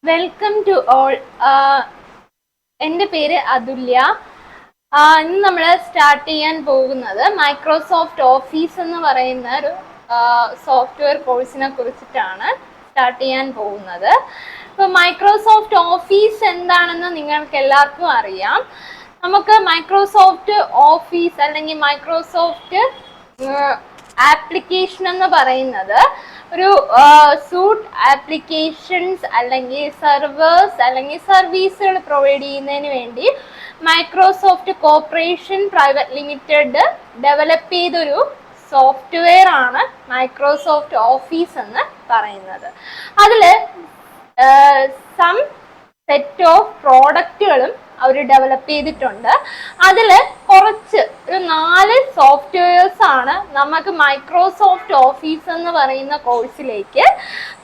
Welcome to all. എൻ്റെ പേര് അതുല്യ. ഇന്ന് നമ്മൾ സ്റ്റാർട്ട് ചെയ്യാൻ പോകുന്നത് മൈക്രോസോഫ്റ്റ് ഓഫീസ് എന്ന് പറയുന്ന ഒരു സോഫ്റ്റ്വെയർ കോഴ്സിനെ കുറിച്ചിട്ടാണ് സ്റ്റാർട്ട് ചെയ്യാൻ പോകുന്നത്. ഇപ്പോൾ മൈക്രോസോഫ്റ്റ് ഓഫീസ് എന്താണെന്ന് നിങ്ങൾക്ക് എല്ലാവർക്കും അറിയാം. നമുക്ക് മൈക്രോസോഫ്റ്റ് ഓഫീസ് അല്ലെങ്കിൽ മൈക്രോസോഫ്റ്റ് ആപ്ലിക്കേഷൻ എന്ന് പറയുന്നത് ഒരു സൂട്ട് ആപ്ലിക്കേഷൻസ് അല്ലെങ്കിൽ സെർവേഴ്സ് അല്ലെങ്കിൽ സർവീസുകൾ പ്രൊവൈഡ് ചെയ്യുന്നതിന് വേണ്ടി Microsoft corporation private limited develop ചെയ്തൊരു സോഫ്റ്റ്വെയർ ആണ് മൈക്രോസോഫ്റ്റ് ഓഫീസ് എന്ന് പറയുന്നത്. അതിൽ സം സെറ്റ് ഓഫ് പ്രോഡക്റ്റുകളും അവർ ഡെവലപ്പ് ചെയ്തിട്ടുണ്ട്. അതിൽ കുറച്ച് ഒരു 4 സോഫ്റ്റ്വെയർസ് ആണ് നമുക്ക് മൈക്രോസോഫ്റ്റ് ഓഫീസ് എന്ന് പറയുന്ന കോഴ്സിലേക്ക്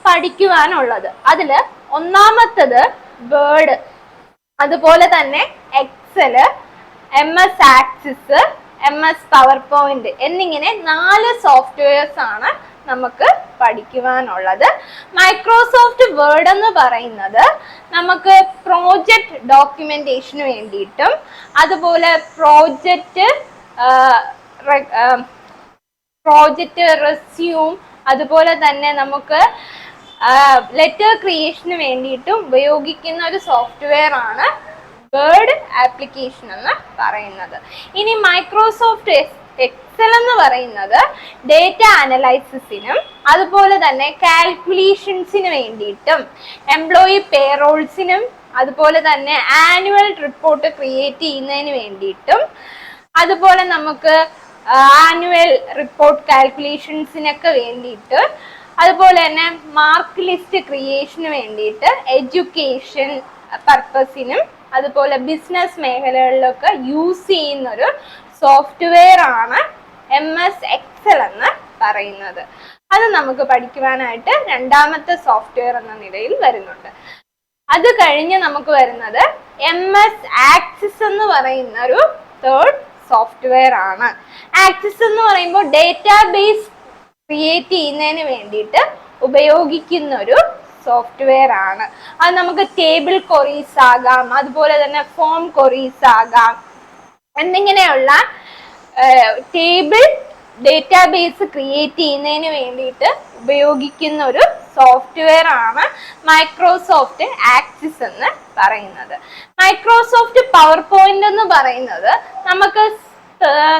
പഠിക്കുവാനുള്ളത്. അതിൽ ഒന്നാമത്തത് വേർഡ്, അതുപോലെ തന്നെ XL, MS axis, MS power point എന്നിങ്ങനെ 4 സോഫ്റ്റ്വെയർസ് ആണ് നമുക്ക് പഠിക്കുവാനുള്ളത്. മൈക്രോസോഫ്റ്റ് വേർഡ് എന്ന് പറയുന്നത് നമുക്ക് പ്രോജക്റ്റ് ഡോക്യുമെന്റേഷന് വേണ്ടിയിട്ടും അതുപോലെ പ്രോജക്റ്റ് റെസ്യൂം അതുപോലെ തന്നെ നമുക്ക് ലെറ്റർ ക്രിയേഷന് വേണ്ടിയിട്ടും ഉപയോഗിക്കുന്ന ഒരു സോഫ്റ്റ്വെയർ ആണ് വേർഡ് ആപ്ലിക്കേഷൻ എന്ന് പറയുന്നത്. ഇനി മൈക്രോസോഫ്റ്റ് എക്സൽ എന്ന് പറയുന്നത് ഡേറ്റ അനലൈസിസിനും അതുപോലെ തന്നെ കാൽക്കുലേഷൻസിന് വേണ്ടിയിട്ടും എംപ്ലോയി പേറോൾസിനും അതുപോലെ തന്നെ ആനുവൽ റിപ്പോർട്ട് ക്രിയേറ്റ് ചെയ്യുന്നതിന് വേണ്ടിയിട്ടും അതുപോലെ നമുക്ക് ആനുവൽ റിപ്പോർട്ട് കാൽക്കുലേഷൻസിനൊക്കെ വേണ്ടിയിട്ട് അതുപോലെ തന്നെ മാർക്ക് ലിസ്റ്റ് ക്രിയേഷന് വേണ്ടിയിട്ട് എഡ്യൂക്കേഷൻ പർപ്പസിനും അതുപോലെ ബിസിനസ് മേഖലകളിലൊക്കെ യൂസ് ചെയ്യുന്ന ഒരു സോഫ്റ്റ്വെയർ ആണ് MS എക്സൽ എന്ന് പറയുന്നത്. അത് നമുക്ക് പഠിക്കുവാനായിട്ട് രണ്ടാമത്തെ സോഫ്റ്റ്വെയർ എന്ന നിലയിൽ വരുന്നുണ്ട്. അത് കഴിഞ്ഞ് നമുക്ക് വരുന്നത് MS ആക്സിസ് എന്ന് പറയുന്ന ഒരു തേർഡ് സോഫ്റ്റ്വെയർ ആണ്. ആക്സിസ് എന്ന് പറയുമ്പോൾ ഡേറ്റാബേസ് ക്രിയേറ്റ് ചെയ്യുന്നതിന് വേണ്ടിയിട്ട് ഉപയോഗിക്കുന്ന ഒരു സോഫ്റ്റ്വെയർ ആണ്. അത് നമുക്ക് ടേബിൾ ക്വറീസ് ആകാം, അതുപോലെ തന്നെ ഫോം ക്വറീസ് ആകാം, എന്നിങ്ങനെയുള്ള ടേബിൾ ഡേറ്റാബേസ് ക്രിയേറ്റ് ചെയ്യുന്നതിന് വേണ്ടിയിട്ട് ഉപയോഗിക്കുന്ന ഒരു സോഫ്റ്റ്വെയർ ആണ് മൈക്രോസോഫ്റ്റ് ആക്സിസ് എന്ന് പറയുന്നത്. മൈക്രോസോഫ്റ്റ് പവർ പോയിന്റ് എന്ന് പറയുന്നത് നമുക്ക്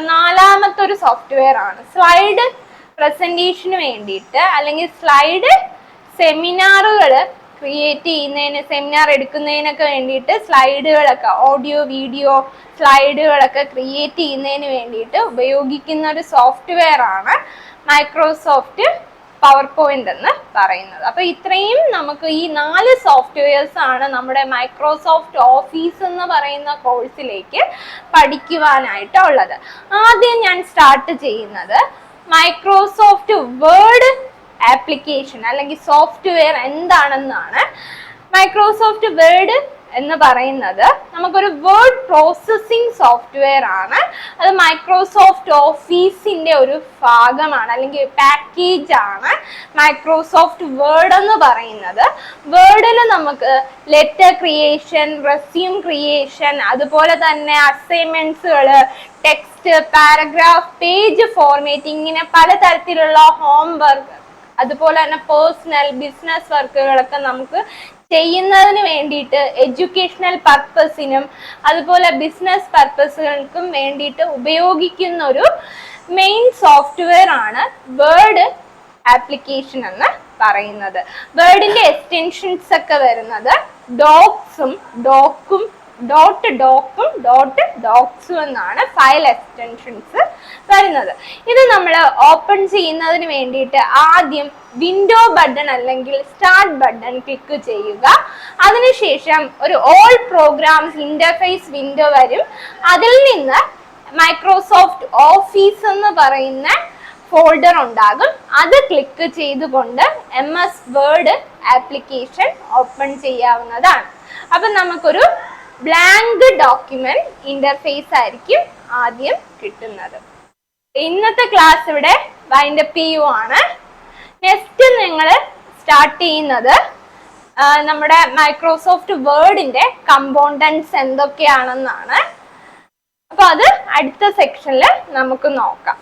4ാമത്തെ ഒരു സോഫ്റ്റ്വെയർ ആണ്. സ്ലൈഡ് പ്രസന്റേഷന് വേണ്ടിയിട്ട് അല്ലെങ്കിൽ സ്ലൈഡ് സെമിനാറുകൾ ക്രിയേറ്റ് ചെയ്യുന്നതിന്, സെമിനാർ എടുക്കുന്നതിനൊക്കെ വേണ്ടിയിട്ട് സ്ലൈഡുകളൊക്കെ ഓഡിയോ വീഡിയോ സ്ലൈഡുകളൊക്കെ ക്രിയേറ്റ് ചെയ്യുന്നതിന് വേണ്ടിയിട്ട് ഉപയോഗിക്കുന്ന ഒരു സോഫ്റ്റ്വെയർ ആണ് മൈക്രോസോഫ്റ്റ് പവർ പോയിന്റ് എന്ന് പറയുന്നത്. അപ്പോൾ ഇത്രയും നമുക്ക് ഈ 4 സോഫ്റ്റ്വെയർസ് ആണ് നമ്മുടെ മൈക്രോസോഫ്റ്റ് ഓഫീസ് എന്ന് പറയുന്ന കോഴ്സിലേക്ക് പഠിക്കുവാനായിട്ടുള്ളത്. ആദ്യം ഞാൻ സ്റ്റാർട്ട് ചെയ്യുന്നത് മൈക്രോസോഫ്റ്റ് വേർഡ് ആപ്ലിക്കേഷൻ അല്ലെങ്കിൽ സോഫ്റ്റ്വെയർ എന്താണെന്നാണ്. മൈക്രോസോഫ്റ്റ് വേർഡ് എന്ന് പറയുന്നത് നമുക്കൊരു വേർഡ് പ്രോസസ്സിംഗ് സോഫ്റ്റ്വെയർ ആണ്. അത് മൈക്രോസോഫ്റ്റ് ഓഫീസിന്റെ ഒരു ഭാഗമാണ് അല്ലെങ്കിൽ പാക്കേജ് ആണ് മൈക്രോസോഫ്റ്റ് വേർഡ് എന്ന് പറയുന്നത്. വേർഡിൽ നമുക്ക് ലെറ്റർ ക്രിയേഷൻ, റെസ്യൂം ക്രിയേഷൻ, അതുപോലെ തന്നെ അസൈൻമെന്റ്സുകൾ, ടെക്സ്റ്റ്, പാരഗ്രാഫ്, പേജ് ഫോർമാറ്റിംഗ്, ഇങ്ങനെ പലതരത്തിലുള്ള ഹോം വർക്ക് അതുപോലെ തന്നെ പേഴ്സണൽ ബിസിനസ് വർക്കുകളൊക്കെ നമുക്ക് ചെയ്യുന്നതിന് വേണ്ടിയിട്ട് എഡ്യൂക്കേഷണൽ പർപ്പസിനും അതുപോലെ ബിസിനസ് പർപ്പസുകൾക്കും വേണ്ടിയിട്ട് ഉപയോഗിക്കുന്ന ഒരു മെയിൻ സോഫ്റ്റ്വെയർ ആണ് വേർഡ് ആപ്ലിക്കേഷൻ എന്ന് പറയുന്നത്. വേർഡിന്റെ എക്സ്റ്റൻഷൻസ് ഒക്കെ വരുന്നത് ഡോക്സും ഡോക്സും എന്നാണ് ഫയൽ എക്സ്റ്റൻഷൻസ് വരുന്നത്. ഇത് നമ്മൾ ഓപ്പൺ ചെയ്യുന്നതിന് വേണ്ടിയിട്ട് ആദ്യം വിൻഡോ ബട്ടൺ അല്ലെങ്കിൽ സ്റ്റാർട്ട് ബട്ടൺ ക്ലിക്ക് ചെയ്യുക. അതിനുശേഷം ഒരു ഓൾ പ്രോഗ്രാംസ് ഇന്റർഫേസ് വിൻഡോ വരും. അതിൽ നിന്ന് മൈക്രോസോഫ്റ്റ് ഓഫീസ് എന്ന് പറയുന്ന ഫോൾഡർ ഉണ്ടാകും. അത് ക്ലിക്ക് ചെയ്തുകൊണ്ട് MS വേർഡ് ആപ്ലിക്കേഷൻ ഓപ്പൺ ചെയ്യാവുന്നതാണ്. അപ്പം നമുക്കൊരു ബ്ലാങ്ക് ഡോക്യുമെന്റ് ഇന്റർഫേസ് ആയിരിക്കും ആദ്യം കിട്ടുന്നത്. ഇന്നത്തെ ക്ലാസ് ഇവിടെ വൈൻഡപ്പ് ചെയ്യുവാണ്. നെക്സ്റ്റ് നിങ്ങൾ സ്റ്റാർട്ട് ചെയ്യുന്നത് നമ്മുടെ മൈക്രോസോഫ്റ്റ് വേർഡിന്റെ കമ്പോണൻസ് എന്തൊക്കെയാണെന്നാണ്. അപ്പൊ അത് അടുത്ത സെക്ഷനിൽ നമുക്ക് നോക്കാം.